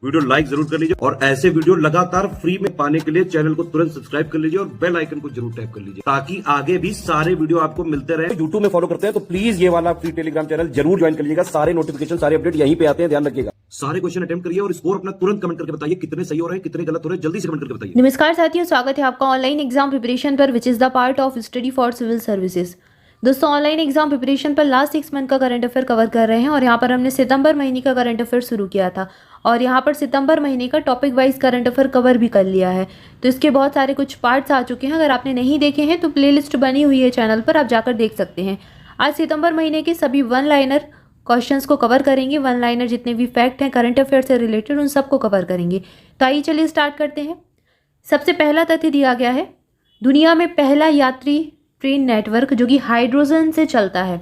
Video like जरूर कर लीजिए और ऐसे वीडियो लगातार फ्री में पाने के लिए चैनल को तुरंत सब्सक्राइब कर लीजिए और बेल आइकन को जरूर टैप कर लीजिए ताकि आगे भी सारे वीडियो आपको मिलते रहे। यूट्यूब में फॉलो करते हैं तो प्लीज ये वाला फ्री टेलीग्राम चैनल जरूर ज्वाइन कर लीजिएगा। सारे नोटिफिकेशन सारे अपडेट यहीं पे आते हैं, ध्यान रखिएगा। सारे क्वेश्चन अटेम्प्ट करिए और स्कोर अपना तुरंत कमेंट करके बताइए कितने सही हो रहे हैं कितने गलत हो रहे हैं, जल्दी से कमेंट करके बताइए। नमस्कार साथियों, स्वागत है आपका ऑनलाइन एग्जाम प्रिपरेशन पर which is the part of study for civil services. दोस्तों, ऑनलाइन एग्जाम प्रिपरेशन पर लास्ट 6 मंथ का करंट अफेयर कवर कर रहे हैं और यहाँ पर हमने सितंबर महीने का करंट अफेयर शुरू किया था और यहाँ पर सितंबर महीने का topic wise current affair cover भी कर लिया है। तो इसके बहुत सारे कुछ पार्ट्स आ चुके हैं। अगर आपने नहीं देखे हैं तो प्लेलिस्ट बनी हुई है चैनल पर, आप जाकर देख सकते हैं। आज सितंबर महीने के सभी वन लाइनर क्वेश्चंस को कवर करेंगे। वन लाइनर जितने भी फैक्ट हैं करंट अफेयर से रिलेटेड उन सबको कवर करेंगे। तो आइए चलिए स्टार्ट करते हैं। सबसे पहला तथ्य दिया गया है, दुनिया में पहला यात्री ट्रेन नेटवर्क जो कि हाइड्रोजन से चलता है,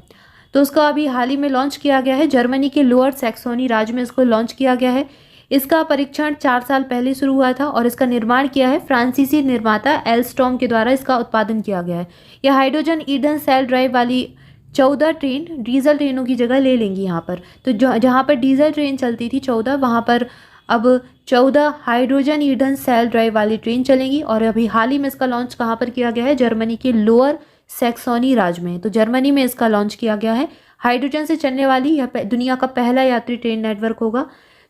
तो उसका अभी हाल ही में लॉन्च किया गया है। जर्मनी के लोअर सैक्सोनी राज्य में इसको लॉन्च किया गया है। इसका परीक्षण 4 साल पहले शुरू हुआ था और इसका निर्माण किया है फ्रांसीसी निर्माता एल्स्टॉम के द्वारा। इसका उत्पादन किया गया है। यह हाइड्रोजन ईंधन सेल ड्राइव वाली 14 ट्रेन डीजल ट्रेनों की जगह ले लेंगी यहाँ पर। तो जहाँ पर डीजल ट्रेन चलती थी 14, वहाँ पर अब 14 हाइड्रोजन ईंधन सेल ड्राइव वाली ट्रेन चलेंगी। और अभी हाल ही में इसका लॉन्च कहाँ पर किया गया है? जर्मनी के लोअर सैक्सोनी राज्य में। तो जर्मनी में इसका लॉन्च किया गया है। हाइड्रोजन से चलने वाली यह दुनिया का पहला यात्री ट्रेन नेटवर्क होगा,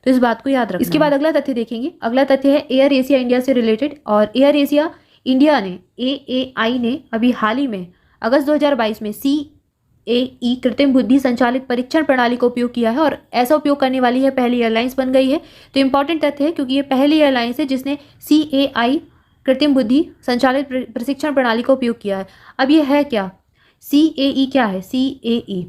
तो इस बात को याद रखना। इसके बाद अगला तथ्य देखेंगे। अगला तथ्य है एयर एशिया इंडिया से रिलेटेड। और एयर एशिया इंडिया ने AAI ने अभी हाल ही में अगस्त 2022 में CAE कृत्रिम बुद्धि संचालित परीक्षण प्रणाली का उपयोग किया है और ऐसा उपयोग करने वाली है पहली एयरलाइंस बन गई है। तो इंपॉर्टेंट तथ्य है क्योंकि ये पहली एयरलाइंस है जिसने CAI कृत्रिम बुद्धि संचालित प्रशिक्षण प्रणाली का उपयोग किया है। अब ये है क्या? CAE क्या है? CAE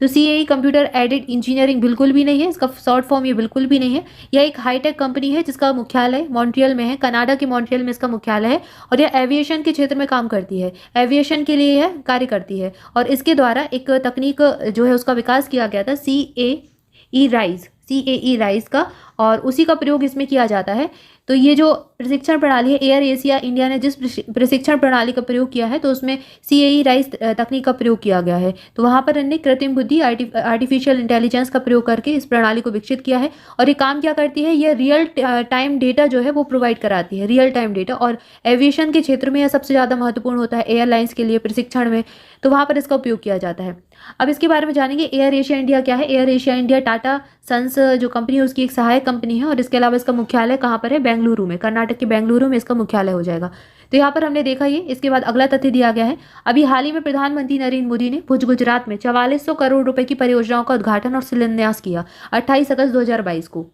तो CAE कंप्यूटर एडेड इंजीनियरिंग बिल्कुल भी नहीं है। इसका शॉर्ट फॉर्म ये बिल्कुल भी नहीं है। यह एक हाईटेक कंपनी है जिसका मुख्यालय मॉन्ट्रियल में है। कनाडा के मॉन्ट्रियल में इसका मुख्यालय है और यह एविएशन के क्षेत्र में काम करती है। एविएशन के लिए यह कार्य करती है और इसके द्वारा एक तकनीक जो है उसका विकास किया गया था CAE राइज का, और उसी का प्रयोग इसमें किया जाता है। तो ये जो प्रशिक्षण प्रणाली है, एयर एशिया इंडिया ने जिस प्रशिक्षण प्रणाली का प्रयोग किया है तो उसमें CAE राइज तकनीक का प्रयोग किया गया है। तो वहाँ पर इन्हें कृत्रिम बुद्धि आर्टिफिशियल इंटेलिजेंस का प्रयोग करके इस प्रणाली को विकसित किया है। और ये काम क्या करती है? ये रियल टाइम डेटा जो है वो प्रोवाइड कराती है, रियल टाइम डेटा। और एविएशन के क्षेत्र में यह सबसे ज़्यादा महत्वपूर्ण होता है एयरलाइंस के लिए प्रशिक्षण में, तो वहाँ पर इसका उपयोग किया जाता है। अब इसके बारे में जानेंगे। एयर एशिया इंडिया क्या है? Air Asia India Tata Sons जो कंपनी है उसकी एक सहायक कंपनी है और इसके अलावा इसका मुख्यालय कहाँ पर है? बेंगलुरु में, कर्नाटक के बेंगलुरु में इसका मुख्यालय हो जाएगा। तो यहाँ पर हमने देखा ये। इसके बाद अगला तथ्य दिया गया है, अभी हाल ही में प्रधानमंत्री नरेंद्र मोदी ने भुज गुजरात में 4400 करोड़ रुपए की परियोजनाओं का उद्घाटन और शिलान्यास किया 28 अगस्त 2022 को।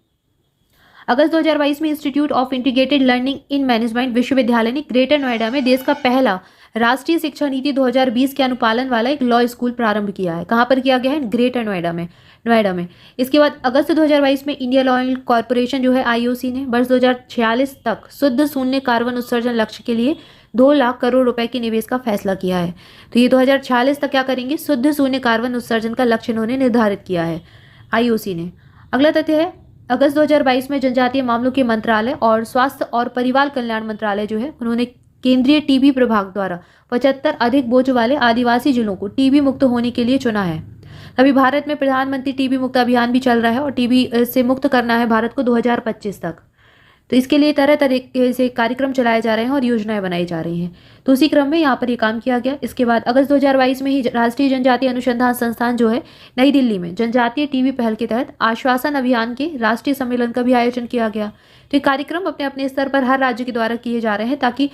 अगस्त 2022 में institute of integrated learning in management विश्वविद्यालय ने ग्रेटर नोएडा में देश का पहला राष्ट्रीय शिक्षा नीति 2020 के अनुपालन वाला एक लॉ स्कूल प्रारंभ किया है। कहाँ पर किया गया है? ग्रेटर नोएडा में। इसके बाद अगस्त 2022 में इंडियन ऑयल कॉर्पोरेशन जो है IOC ने वर्ष 2046 तक शुद्ध शून्य कार्बन उत्सर्जन लक्ष्य के लिए 2 लाख करोड़ रुपए के निवेश का फैसला किया है। तो ये 2046 तक क्या करेंगे? शुद्ध शून्य कार्बन उत्सर्जन का लक्ष्य इन्होंने निर्धारित किया है IOC ने। अगला तथ्य है, अगस्त 2022 में जनजातीय मामलों के मंत्रालय और स्वास्थ्य और परिवार कल्याण मंत्रालय जो है उन्होंने केंद्रीय टीबी प्रभाग द्वारा 75 अधिक बोझ वाले आदिवासी जिलों को टीबी मुक्त होने के लिए चुना है। अभी भारत में प्रधानमंत्री टीबी मुक्त अभियान भी चल रहा है और टीबी से मुक्त करना है भारत को 2025 तक। तो इसके लिए तरह तरह से कार्यक्रम चलाए जा रहे हैं और योजनाएं बनाई जा रही हैं। तो उसी क्रम में यहाँ पर ये काम किया गया। इसके बाद अगस्त 2022 में ही राष्ट्रीय जनजातीय अनुसंधान संस्थान जो है नई दिल्ली में जनजातीय टीबी पहल के तहत आश्वासन अभियान के राष्ट्रीय सम्मेलन का भी आयोजन किया गया। तो ये कार्यक्रम अपने अपने स्तर पर हर राज्य के द्वारा किए जा रहे हैं ताकि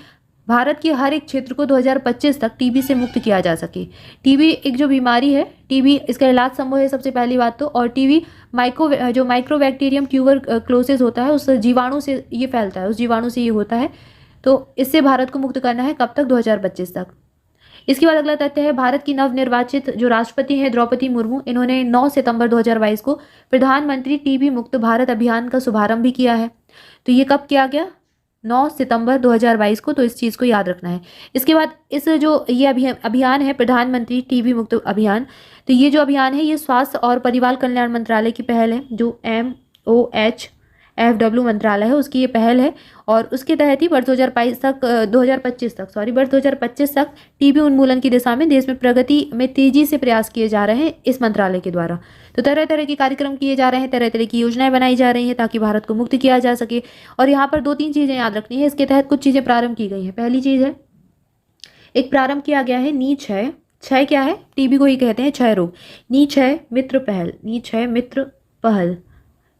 भारत के हर एक क्षेत्र को 2025 तक टीबी से मुक्त किया जा सके। टीबी एक जो बीमारी है, टीबी इसका इलाज संभव है सबसे पहली बात तो, और टीबी माइक्रोबैक्टीरियम ट्यूबरक्लोसिस होता है उस जीवाणु से ये फैलता है, उस जीवाणु से ये होता है। तो इससे भारत को मुक्त करना है कब तक? 2025 तक। इसके बाद अगला तथ्य है, भारत की नवनिर्वाचित जो राष्ट्रपति हैं द्रौपदी मुर्मू, इन्होंने 9 सितंबर 2022 को प्रधानमंत्री टीबी मुक्त भारत अभियान का शुभारंभ भी किया है। तो ये कब किया गया? 9 सितंबर 2022 को। तो इस चीज़ को याद रखना है। इसके बाद इस जो ये अभियान है प्रधानमंत्री टीबी मुक्त अभियान, तो ये जो अभियान है ये स्वास्थ्य और परिवार कल्याण मंत्रालय की पहल है। जो MOHFW मंत्रालय है उसकी ये पहल है और उसके तहत ही वर्ष 2025 तक टीबी उन्मूलन की दिशा में देश में प्रगति में तेजी से प्रयास किए जा रहे हैं इस मंत्रालय के द्वारा। तो तरह तरह के कार्यक्रम किए जा रहे हैं, तरह तरह की योजनाएं बनाई जा रही हैं ताकि भारत को मुक्त किया जा सके। और यहाँ पर 2-3 चीज़ें याद रखनी है, इसके तहत कुछ चीज़ें प्रारंभ की गई हैं। पहली चीज़ है, एक प्रारंभ किया गया है नी क्षय। क्षय क्या है? टीबी को ही कहते हैं क्षय रोग। नी क्षय मित्र पहल, नी क्षय मित्र पहल,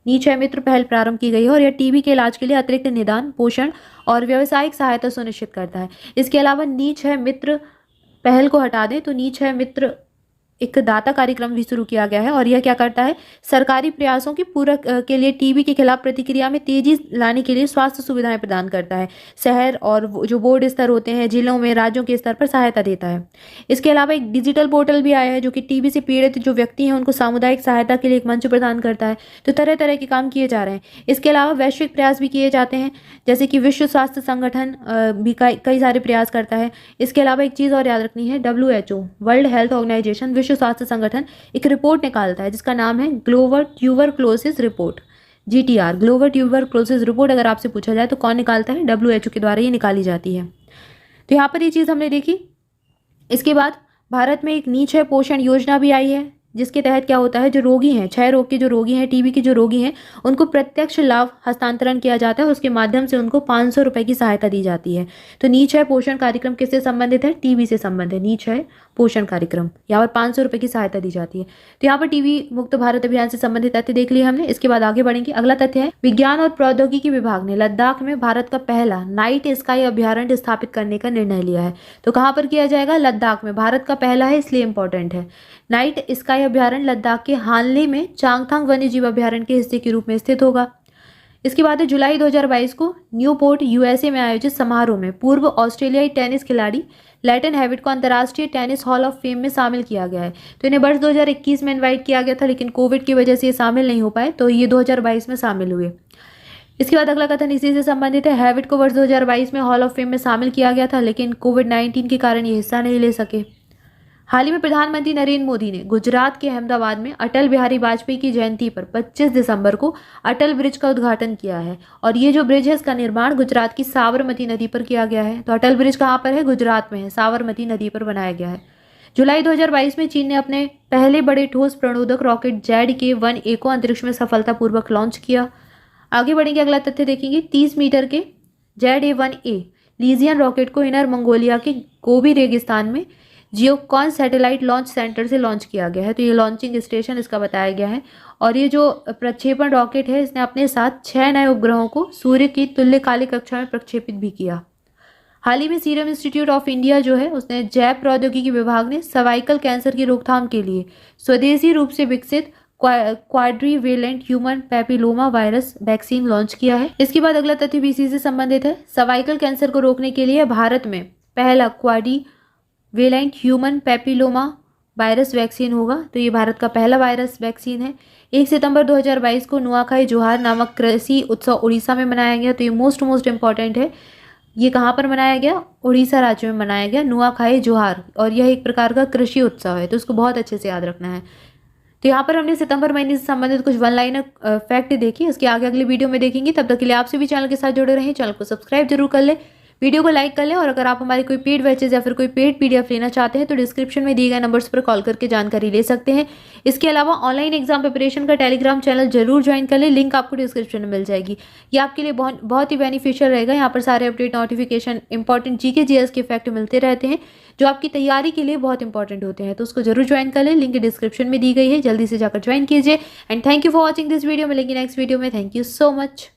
नी क्षय मित्र पहल प्रारंभ की गई है और यह टीबी के इलाज के लिए अतिरिक्त निदान, पोषण और व्यावसायिक सहायता सुनिश्चित करता है। इसके अलावा नी क्षय मित्र पहल को हटा दें तो नी क्षय मित्र एक दाता कार्यक्रम भी शुरू किया गया है और यह क्या करता है? सरकारी प्रयासों की पूरक के लिए टीबी के खिलाफ प्रतिक्रिया में तेजी लाने के लिए स्वास्थ्य सुविधाएं प्रदान करता है। शहर और जो बोर्ड स्तर होते हैं, जिलों में, राज्यों के स्तर पर सहायता देता है। इसके अलावा एक डिजिटल पोर्टल भी आया है जो कि टीबी से पीड़ित जो व्यक्ति हैं उनको सामुदायिक सहायता के लिए एक मंच प्रदान करता है। तो तरह तरह के काम किए जा रहे हैं। इसके अलावा वैश्विक प्रयास भी किए जाते हैं, जैसे कि विश्व स्वास्थ्य संगठन भी कई सारे प्रयास करता है। इसके अलावा एक चीज़ और याद रखनी है, WHO वर्ल्ड हेल्थ ऑर्गेनाइजेशन, विश्व स्वास्थ्य संगठन एक रिपोर्ट निकालता है जिसका नाम है global tuberculosis report, GTR, global tuberculosis report. अगर आपसे पूछा जाए तो कौन निकालता है? WHO के द्वारा ये निकाली जाती है। तो यहाँ पर ये चीज़ हमने देखी। इसके बाद भारत में एक नी क्षय पोषण योजना भी आई है जिसके तहत क्या होता है, जो रोगी हैं, क्षय रोग के जो रोगी हैं, टीबी के जो रोगी हैं, उनको प्रत्यक्ष लाभ हस्तांतरण किया जाता है और उसके माध्यम से उनको 500 रुपये की सहायता दी जाती है। तो नी क्षय पोषण कार्यक्रम किससे संबंधित है? टीबी से संबंधित है। नी क्षय पोषण कार्यक्रम, यहाँ पर 500 रुपये की सहायता दी जाती है। तो यहाँ पर टीबी मुक्त भारत अभियान से संबंधित तथ्य देख लिया हमने। इसके बाद आगे बढ़ेंगे। अगला तथ्य है, विज्ञान और प्रौद्योगिकी विभाग ने लद्दाख में भारत का पहला नाइट स्काई अभ्यारण्य स्थापित करने का निर्णय लिया है। तो कहाँ पर किया जाएगा? लद्दाख में। भारत का पहला है इसलिए इंपॉर्टेंट है। नाइट स्काई अभ्यारण्य लद्दाख के हानले में चांगथांग वन्यजीव अभ्यारण्य के हिस्से के रूप में स्थित होगा। इसके बाद जुलाई 2022 को न्यूपोर्ट USA में आयोजित समारोह में पूर्व ऑस्ट्रेलियाई टेनिस खिलाड़ी लैटन हैविट को अंतर्राष्ट्रीय टेनिस हॉल ऑफ फेम में शामिल किया गया है। तो इन्हें वर्ष 2021 में इनवाइट किया गया था लेकिन कोविड की वजह से ये शामिल नहीं हो पाए, तो ये 2022 में शामिल हुए। इसके बाद अगला कथन इसी से संबंधित है। हैविट को वर्ष 2022 में हॉल ऑफ फेम में शामिल किया गया था लेकिन कोविड-19 के कारण ये हिस्सा नहीं ले सके। हाल ही में प्रधानमंत्री नरेंद्र मोदी ने गुजरात के अहमदाबाद में अटल बिहारी वाजपेयी की जयंती पर 25 दिसंबर को अटल ब्रिज का उद्घाटन किया है और ये जो ब्रिज है इसका निर्माण गुजरात की साबरमती नदी पर किया गया है। तो अटल ब्रिज कहाँ पर है? गुजरात में है, साबरमती नदी पर बनाया गया है। जुलाई 2022 में चीन ने अपने पहले बड़े ठोस प्रणोदक रॉकेट ZK-1A को अंतरिक्ष में सफलतापूर्वक लॉन्च किया। आगे बढ़ेंगे, अगला तथ्य देखेंगे। 30 मीटर के ZA-1A लीजियन रॉकेट को इनर मंगोलिया के गोबी रेगिस्तान में जियोकॉन सैटेलाइट लॉन्च सेंटर से लॉन्च किया गया है। तो ये लॉन्चिंग स्टेशन इसका बताया गया है और ये जो प्रक्षेपण रॉकेट है इसने अपने साथ 6 नए उपग्रहों को सूर्य की तुल्यकालिक कक्षा में प्रक्षेपित भी किया। हाल ही में सीरम इंस्टीट्यूट ऑफ इंडिया जो है उसने जैव प्रौद्योगिकी विभाग ने सर्वाइकल कैंसर की रोकथाम के लिए स्वदेशी रूप से विकसित quadrivalent human papilloma virus vaccine launch किया है। इसके बाद अगला तथ्य भी इसी से संबंधित है। सर्वाइकल कैंसर को रोकने के लिए भारत में पहला quadrivalent human papilloma virus vaccine होगा। तो ये भारत का पहला वायरस वैक्सीन है। 1 सितंबर 2022 को नुआखाई जोहार नामक कृषि उत्सव उड़ीसा में मनाया गया। तो ये मोस्ट इम्पॉर्टेंट है। ये कहाँ पर मनाया गया? उड़ीसा राज्य में मनाया गया, नुआखाई जोहार, और यह एक प्रकार का कृषि उत्सव है। तो उसको बहुत अच्छे से याद रखना है। तो यहाँ पर हमने सितंबर महीने से संबंधित कुछ वन लाइनर फैक्ट देखी। इसके आगे अगले वीडियो में देखेंगे। तब तक के लिए आपसे भी चैनल के साथ जुड़े रहें। चैनल को सब्सक्राइब जरूर कर ले, वीडियो को लाइक कर लें और अगर आप हमारी कोई पेड बैचेज या फिर कोई पेड PDF लेना चाहते हैं तो डिस्क्रिप्शन में दिए गए नंबर्स पर कॉल करके जानकारी ले सकते हैं। इसके अलावा ऑनलाइन एग्जाम प्रिपरेशन का टेलीग्राम चैनल जरूर ज्वाइन कर लें, लिंक आपको डिस्क्रिप्शन में मिल जाएगी। ये आपके लिए बहुत ही बेनिफिशियल रहेगा। यहाँ पर सारे update, notification, important GK GS के फैक्ट मिलते रहते हैं जो आपकी तैयारी के लिए बहुत इंपॉर्टेंट होते हैं। तो उसको जरूर ज्वाइन कर लें, लिंक डिस्क्रिप्शन में दी गई है, जल्दी से जाकर ज्वाइन कीजिए। And thank you for watching this video. मिलेंगे नेक्स्ट वीडियो में। Thank you so much.